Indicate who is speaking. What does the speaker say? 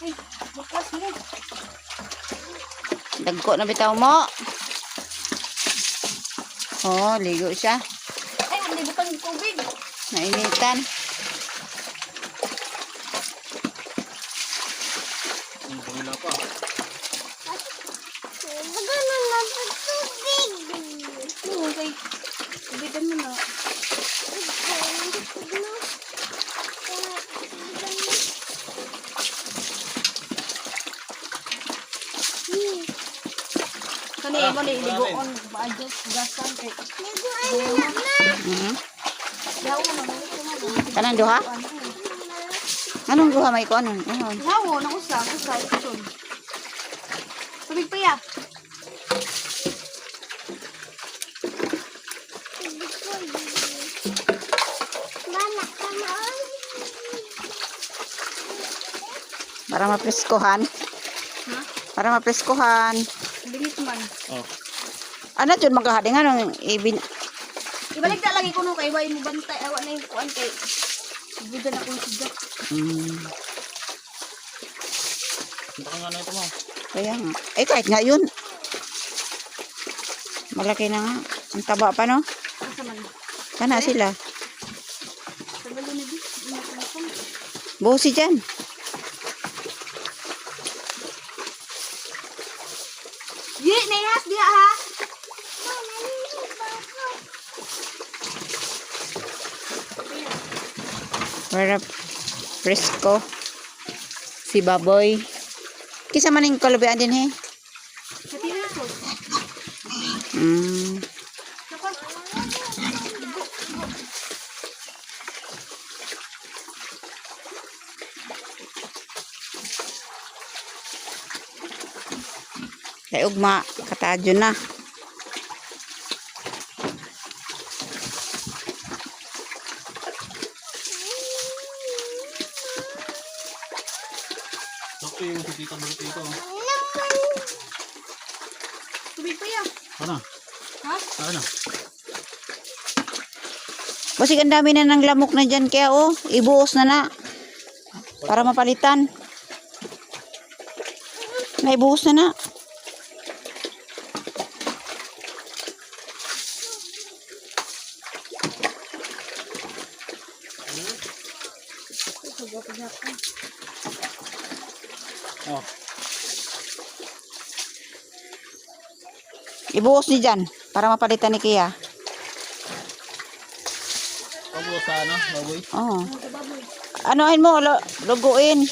Speaker 1: Ay, bukas mo.
Speaker 2: Dagko na bitaw mo. Oh, ligo siya.
Speaker 1: Ay, hindi bukang tubig.
Speaker 2: Nainitan.
Speaker 3: Ang pamila pa.
Speaker 1: Maganon na sa tubig. Oo, okay. Tubigan mo na. Kanina mo na iligoon. Adjust gasan kay. Ligoan na. Daw mo na.
Speaker 2: Kanang duha? Anong duha may ko? Anong?
Speaker 1: Lawo, nang usang. Tubig pa ya.
Speaker 2: Para mapreskohan.
Speaker 1: Ha?
Speaker 2: Para mapreskohan.
Speaker 1: Bilis man.
Speaker 3: Oh.
Speaker 2: Ano dyan magkahading? Anong ibin...
Speaker 1: Ibalik na lagi ko nung kay Way mo bantay. Awa na yung kuan kay. Budan akong sigat.
Speaker 3: Baka nga na ito mo.
Speaker 2: Kaya nga. Eh kahit nga yun. Malaki na nga. Ang taba pa no?
Speaker 1: Asa man.
Speaker 2: Kana sila.
Speaker 1: Sabalo na di. Inakalapan.
Speaker 2: Busi dyan.
Speaker 1: Di, nehas dia ha.
Speaker 2: Para presko. Si Baboy. Kisa man yung kalabian din he.
Speaker 1: Sa tinaso.
Speaker 2: Kay ugma. Katadyo na.
Speaker 3: Sakto yung si Tita Bertie ito.
Speaker 1: Tubig pa ya.
Speaker 3: Ano?
Speaker 1: Ha?
Speaker 3: Ano?
Speaker 2: Kasi ang dami na ng lamok na dyan. Kaya oh, ibuhos na na. Para mapalitan. Naibuhos na na.
Speaker 3: Oh.
Speaker 2: Ibuhos ni dyan. Para mapalitan ni Kia.
Speaker 3: Pag sa ano, baboy.
Speaker 2: Oo. Anoin mo, luguin.